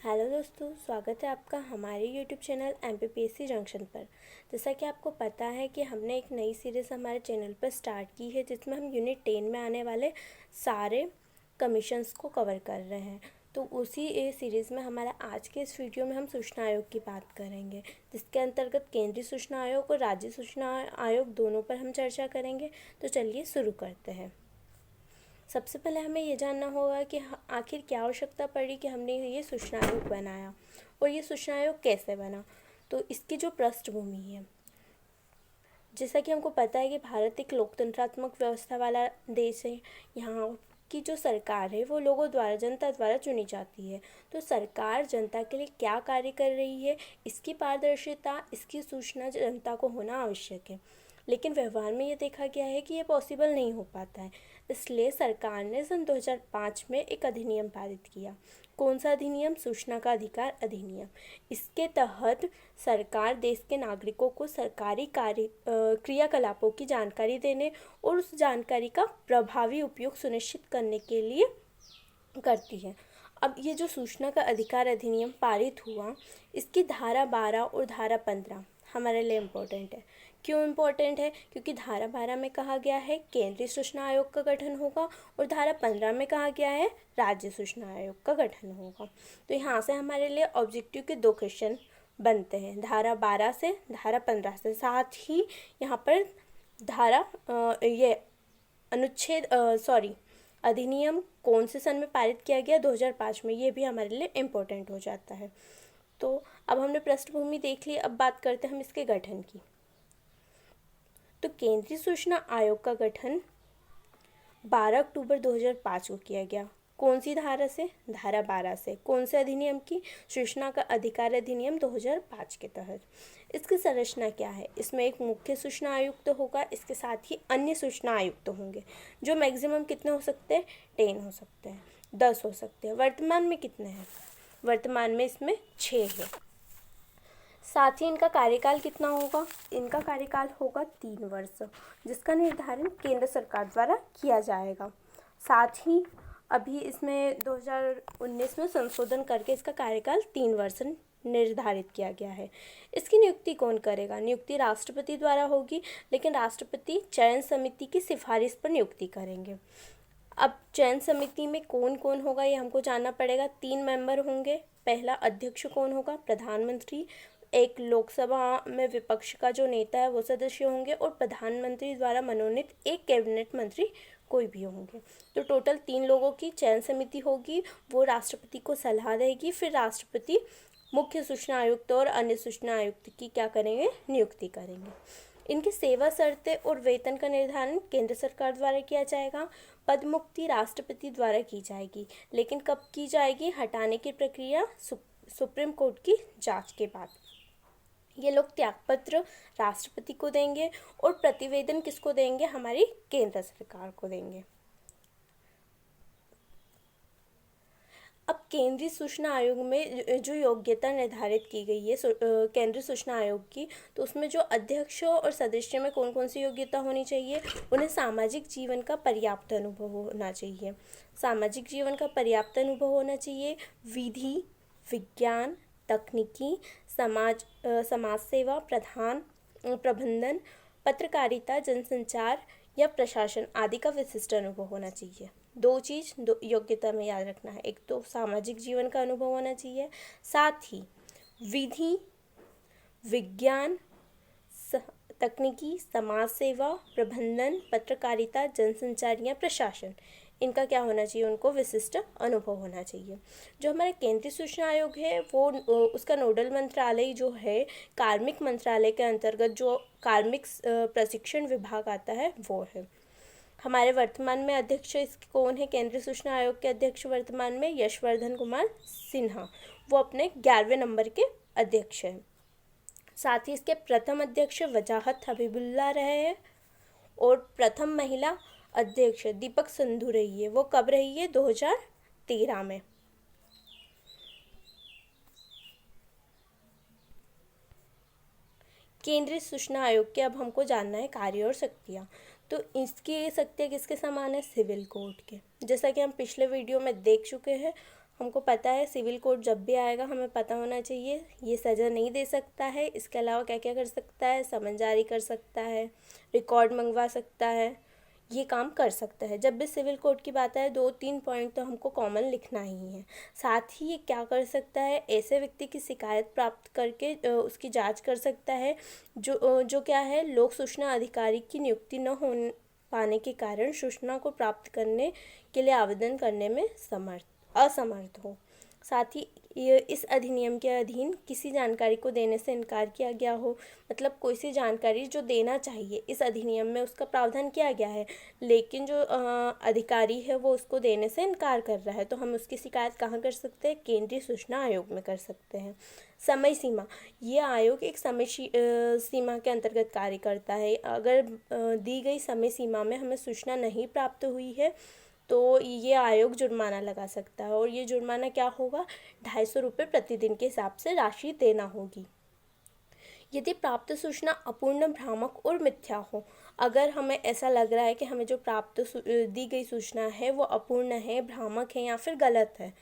Hello दोस्तों, स्वागत है आपका हमारे यूट्यूब चैनल MPPSC जंक्शन पर। जैसा कि आपको पता है कि हमने एक नई सीरीज़ हमारे चैनल पर स्टार्ट की है जिसमें हम यूनिट 10 में आने वाले सारे कमीशंस को कवर कर रहे हैं। तो उसी सीरीज़ में हमारा आज के इस वीडियो में हम सूचना आयोग की बात करेंगे, जिसके अंतर्गत केंद्रीय सूचना आयोग और राज्य सूचना आयोग दोनों पर हम चर्चा करेंगे। तो चलिए शुरू करते हैं। सबसे पहले हमें ये जानना होगा कि आखिर क्या आवश्यकता पड़ी कि हमने ये सूचना आयोग बनाया और ये सूचना आयोग कैसे बना। तो इसकी जो पृष्ठभूमि है, जैसा कि हमको पता है कि भारत एक लोकतंत्रात्मक व्यवस्था वाला देश है। यहाँ की जो सरकार है वो लोगों द्वारा, जनता द्वारा चुनी जाती है। तो सरकार जनता के लिए क्या कार्य कर रही है, इसकी पारदर्शिता, इसकी सूचना जनता को होना आवश्यक है। लेकिन व्यवहार में ये देखा गया है कि ये पॉसिबल नहीं हो पाता है। इसलिए सरकार ने सन 2005 में एक अधिनियम पारित किया। कौन सा अधिनियम? सूचना का अधिकार अधिनियम। इसके तहत सरकार देश के नागरिकों को सरकारी कार्य क्रियाकलापों की जानकारी देने और उस जानकारी का प्रभावी उपयोग सुनिश्चित करने के लिए करती है। अब ये जो सूचना का अधिकार अधिनियम पारित हुआ, इसकी धारा 12 और धारा 15 हमारे लिए इम्पोर्टेंट है। क्यों इम्पोर्टेंट है? क्योंकि धारा 12 में कहा गया है केंद्रीय सूचना आयोग का गठन होगा और धारा 15 में कहा गया है राज्य सूचना आयोग का गठन होगा। तो यहाँ से हमारे लिए ऑब्जेक्टिव के 2 क्वेश्चन बनते हैं, धारा 12 से, धारा 15 से। साथ ही यहाँ पर धारा ये अनुच्छेद अधिनियम कौन से सन में पारित किया गया? 2005 में। ये भी हमारे लिए इम्पोर्टेंट हो जाता है। तो अब हमने पृष्ठभूमि देख ली, अब बात करते हैं हम इसके गठन की। तो केंद्रीय सूचना आयोग का गठन 12 अक्टूबर 2005 को किया गया। कौन सी धारा से? धारा 12 से। कौन से अधिनियम की? सूचना का अधिकार अधिनियम 2005 के तहत। इसकी संरचना क्या है? इसमें एक मुख्य सूचना आयुक्त होगा, इसके साथ ही अन्य सूचना आयुक्त होंगे, जो मैक्सिमम कितने हो सकते हैं? 10 हो सकते हैं, 10 हो सकते हैं। वर्तमान में कितने हैं? वर्तमान में इसमें 6 है। साथ ही इनका कार्यकाल कितना होगा? इनका कार्यकाल होगा 3 वर्ष, जिसका निर्धारण केंद्र सरकार द्वारा किया जाएगा। साथ ही अभी इसमें 2019 में संशोधन करके इसका कार्यकाल 3 वर्ष निर्धारित किया गया है। इसकी नियुक्ति कौन करेगा? नियुक्ति राष्ट्रपति द्वारा होगी, लेकिन राष्ट्रपति चयन समिति की सिफारिश पर नियुक्ति करेंगे। अब चयन समिति में कौन कौन होगा ये हमको जानना पड़ेगा। 3 मेंबर होंगे। पहला अध्यक्ष कौन होगा? प्रधानमंत्री। एक लोकसभा में विपक्ष का जो नेता है वो सदस्य होंगे और प्रधानमंत्री द्वारा मनोनीत एक कैबिनेट मंत्री कोई भी होंगे। तो टोटल 3 लोगों की चयन समिति होगी, वो राष्ट्रपति को सलाह देगी। फिर राष्ट्रपति मुख्य सूचना आयुक्त और अन्य सूचना आयुक्त की क्या करेंगे? नियुक्ति करेंगे। इनकी सेवा शर्तें और वेतन का निर्धारण केंद्र सरकार द्वारा किया जाएगा। पद मुक्ति राष्ट्रपति द्वारा की जाएगी, लेकिन कब की जाएगी? हटाने की प्रक्रिया सुप्रीम कोर्ट की जांच के बाद। ये लोग त्यागपत्र राष्ट्रपति को देंगे और प्रतिवेदन किसको देंगे? हमारी केंद्र सरकार को देंगे। अब केंद्रीय सूचना आयोग में जो योग्यता निर्धारित की गई है केंद्रीय सूचना आयोग की, तो उसमें जो अध्यक्ष और सदस्य में कौन कौन सी योग्यता होनी चाहिए? उन्हें सामाजिक जीवन का पर्याप्त अनुभव होना चाहिए। सामाजिक जीवन का पर्याप्त अनुभव होना चाहिए। विधि, विज्ञान, तकनीकी, समाज सेवा, प्रबंधन, पत्रकारिता, जनसंचार या प्रशासन आदि का विशिष्ट अनुभव होना चाहिए। 2 योग्यता में याद रखना है। एक तो सामाजिक जीवन का अनुभव होना चाहिए, साथ ही विधि, विज्ञान, तकनीकी, समाज सेवा, प्रबंधन, पत्रकारिता, जनसंचार या प्रशासन, इनका क्या होना चाहिए? उनको विशिष्ट अनुभव होना चाहिए। जो हमारा केंद्रीय सूचना आयोग है वो उसका नोडल मंत्रालय जो है कार्मिक मंत्रालय के अंतर्गत जो कार्मिक प्रशिक्षण विभाग आता है वो है। हमारे वर्तमान में अध्यक्ष इसके कौन है? केंद्रीय सूचना आयोग के अध्यक्ष वर्तमान में यशवर्धन कुमार सिन्हा, वो अपने 11वें नंबर के अध्यक्ष हैं। साथ ही इसके प्रथम अध्यक्ष वजाहत हबीबुल्ला रहे हैं और प्रथम महिला अध्यक्ष दीपक संधू रही है। वो कब रही है? 2013 में। केंद्रीय सूचना आयोग के अब हमको जानना है कार्य और शक्तियाँ। तो इसकी शक्तियाँ किसके समान है? सिविल कोड के। जैसा कि हम पिछले वीडियो में देख चुके हैं, हमको पता है सिविल कोड जब भी आएगा हमें पता होना चाहिए ये सज़ा नहीं दे सकता है, इसके अलावा क्या क्या कर सकता है, समन जारी कर सकता है, रिकॉर्ड मंगवा सकता है, ये काम कर सकता है। जब भी सिविल कोड की बात आए 2-3 पॉइंट तो हमको कॉमन लिखना ही है। साथ ही ये क्या कर सकता है, ऐसे व्यक्ति की शिकायत प्राप्त करके उसकी जांच कर सकता है जो क्या है, लोक सूचना अधिकारी की नियुक्ति न हो पाने के कारण सूचना को प्राप्त करने के लिए आवेदन करने में असमर्थ हो। साथ ही इस अधिनियम के अधीन किसी जानकारी को देने से इनकार किया गया हो, मतलब कोई सी जानकारी जो देना चाहिए इस अधिनियम में उसका प्रावधान किया गया है, लेकिन जो अधिकारी है वो उसको देने से इनकार कर रहा है, तो हम उसकी शिकायत कहाँ कर सकते हैं, केंद्रीय सूचना आयोग में कर सकते हैं। समय सीमा, ये आयोग एक समय सीमा के अंतर्गत कार्य करता है। अगर दी गई समय सीमा में हमें सूचना नहीं प्राप्त हुई है तो ये आयोग जुर्माना लगा सकता है, और ये जुर्माना क्या होगा, 250 रुपये प्रतिदिन के हिसाब से राशि देना होगी। यदि प्राप्त सूचना अपूर्ण, भ्रामक और मिथ्या हो, अगर हमें ऐसा लग रहा है कि हमें जो प्राप्त दी गई सूचना है वो अपूर्ण है, भ्रामक है या फिर गलत है,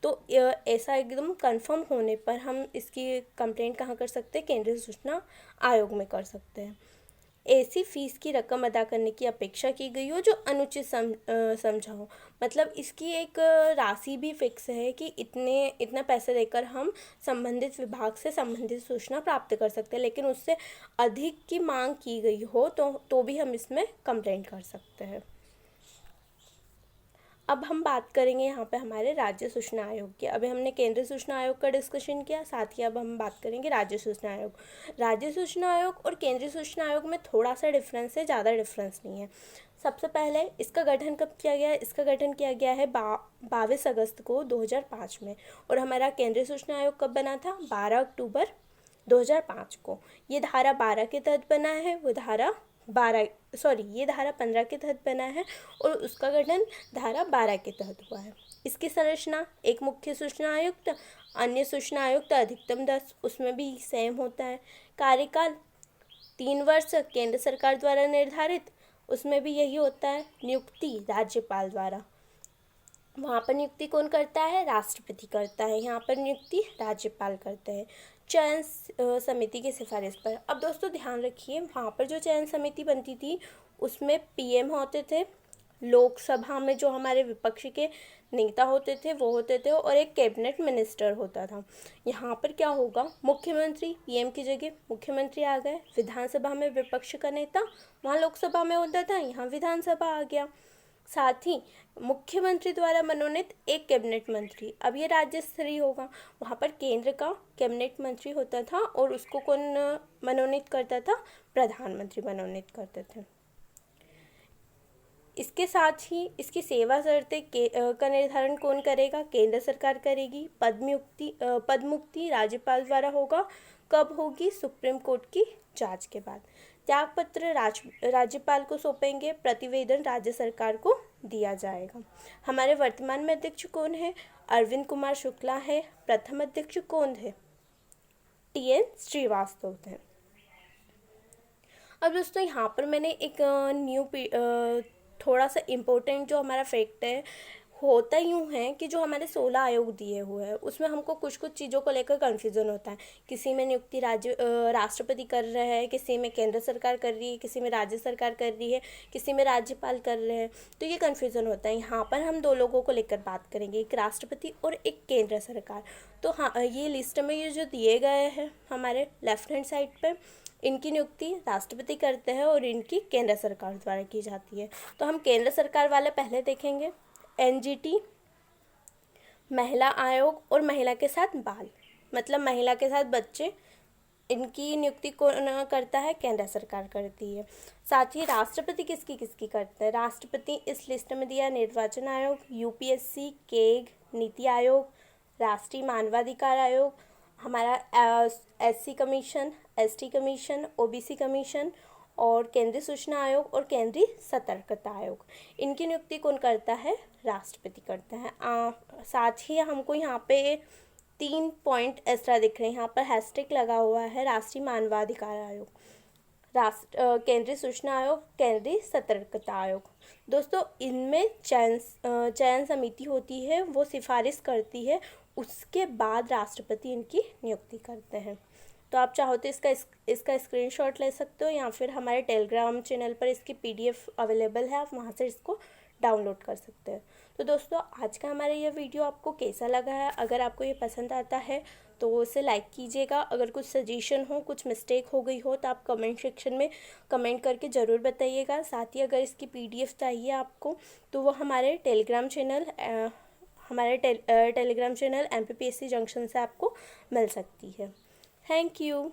तो ऐसा एकदम कंफर्म होने पर हम इसकी कंप्लेंट कहाँ कर सकते हैं, केंद्रीय सूचना आयोग में कर सकते हैं। ऐसी फीस की रकम अदा करने की अपेक्षा की गई हो जो अनुचित समझा हो, मतलब इसकी एक राशि भी फिक्स है कि इतना पैसे देकर हम संबंधित विभाग से संबंधित सूचना प्राप्त कर सकते हैं, लेकिन उससे अधिक की मांग की गई हो तो भी हम इसमें कंप्लेंट कर सकते हैं। अब हम बात करेंगे यहाँ पे हमारे राज्य सूचना आयोग की। अभी हमने केंद्रीय सूचना आयोग का डिस्कशन किया, साथ ही अब हम बात करेंगे राज्य सूचना आयोग। राज्य सूचना आयोग और केंद्रीय सूचना आयोग में थोड़ा सा डिफरेंस है, ज़्यादा डिफरेंस नहीं है। सबसे पहले इसका गठन कब किया गया है, इसका गठन किया गया है 22 अगस्त को 2005 में, और हमारा केंद्रीय सूचना आयोग कब बना था, 12 अक्टूबर 2005 को। ये धारा 12 के तहत बना है, वो धारा ये धारा 15 के तहत बना है, और उसका गठन धारा 12 के तहत हुआ है। इसकी संरचना, एक मुख्य सूचना आयुक्त, अन्य सूचना आयुक्त अधिकतम 10, उसमें भी सेम होता है। कार्यकाल 3 वर्ष केंद्र सरकार द्वारा निर्धारित, उसमें भी यही होता है। नियुक्ति राज्यपाल द्वारा, वहाँ पर नियुक्ति कौन करता है, राष्ट्रपति करता है, यहाँ पर नियुक्ति राज्यपाल करते हैं। चयन समिति की सिफारिश पर, अब दोस्तों ध्यान रखिए, वहाँ पर जो चयन समिति बनती थी उसमें पीएम होते थे, लोकसभा में जो हमारे विपक्ष के नेता होते थे वो होते थे, और एक कैबिनेट मिनिस्टर होता था। यहाँ पर क्या होगा, मुख्यमंत्री, पीएम की जगह मुख्यमंत्री आ गए। विधानसभा में विपक्ष का नेता, वहाँ लोकसभा में होता था, यहाँ विधानसभा आ गया। साथ ही मुख्यमंत्री द्वारा मनोनीत एक कैबिनेट मंत्री, अब ये राज्य स्तरीय होगा, वहाँ पर केंद्र का कैबिनेट मंत्री होता था, और उसको कौन मनोनीत करता था, प्रधानमंत्री मनोनीत करते थे। इसके साथ ही इसकी सेवा शर्तें का निर्धारण कौन करेगा, केंद्र सरकार करेगी। पद मुक्ति राज्यपाल द्वारा होगा, कब होगी, सुप्रीम कोर्ट की जांच के बाद। त्यागपत्र राज्यपाल को सौंपेंगे, प्रतिवेदन राज्य सरकार को दिया जाएगा। हमारे वर्तमान में अध्यक्ष कौन है, अरविंद कुमार शुक्ला है। प्रथम अध्यक्ष कौन है, TN श्रीवास्तव थे। अब दोस्तों यहाँ पर मैंने एक थोड़ा सा इम्पोर्टेंट जो हमारा फैक्ट है, होता यूँ है कि जो हमारे 16 आयोग दिए हुए हैं उसमें हमको कुछ चीज़ों को लेकर कन्फ्यूज़न होता है। किसी में नियुक्ति राष्ट्रपति कर रहा है, किसी में केंद्र सरकार कर रही है, किसी में राज्य सरकार कर रही है, किसी में राज्यपाल कर रहे हैं, तो ये कन्फ्यूज़न होता है। यहाँ पर हम 2 लोगों को लेकर बात करेंगे, एक राष्ट्रपति और एक केंद्र सरकार। तो हाँ, ये लिस्ट में ये जो दिए गए हैं हमारे लेफ्ट हैंड साइड पर, इनकी नियुक्ति राष्ट्रपति करते हैं और इनकी केंद्र सरकार द्वारा की जाती है। तो हम केंद्र सरकार वाले पहले देखेंगे। NGT, महिला आयोग और महिला के साथ बाल, मतलब महिला के साथ बच्चे, इनकी नियुक्ति कौन करता है, केंद्र सरकार करती है। साथ ही राष्ट्रपति किसकी करते हैं, राष्ट्रपति इस लिस्ट में दिया निर्वाचन आयोग, UPSC, केग, नीति आयोग, राष्ट्रीय मानवाधिकार आयोग, हमारा SC commission, ST commission, OBC commission, और केंद्रीय सूचना आयोग और केंद्रीय सतर्कता आयोग। इनकी नियुक्ति कौन करता है, राष्ट्रपति करता है। साथ ही हमको यहाँ पे 3 पॉइंट एक्स्ट्रा दिख रहे हैं, यहाँ पर हैशटैग लगा हुआ है, राष्ट्रीय मानवाधिकार आयोग। केंद्रीय सूचना आयोग, केंद्रीय सतर्कता आयोग। दोस्तों इनमें चयन समिति होती है, वो सिफारिश करती है, उसके बाद राष्ट्रपति इनकी नियुक्ति करते हैं। तो आप चाहो तो इसका स्क्रीनशॉट ले सकते हो, या फिर हमारे टेलीग्राम चैनल पर इसकी PDF अवेलेबल है, आप वहाँ से इसको डाउनलोड कर सकते हैं। तो दोस्तों आज का हमारा ये वीडियो आपको कैसा लगा है? अगर आपको ये पसंद आता है तो उसे लाइक कीजिएगा। अगर कुछ सजेशन हो, कुछ मिस्टेक हो गई हो तो आप कमेंट सेक्शन में कमेंट करके ज़रूर बताइएगा। साथ ही अगर इसकी PDF चाहिए आपको तो वो हमारे Telegram channel Telegram channel MPPSC junction से आपको मिल सकती है। Thank you.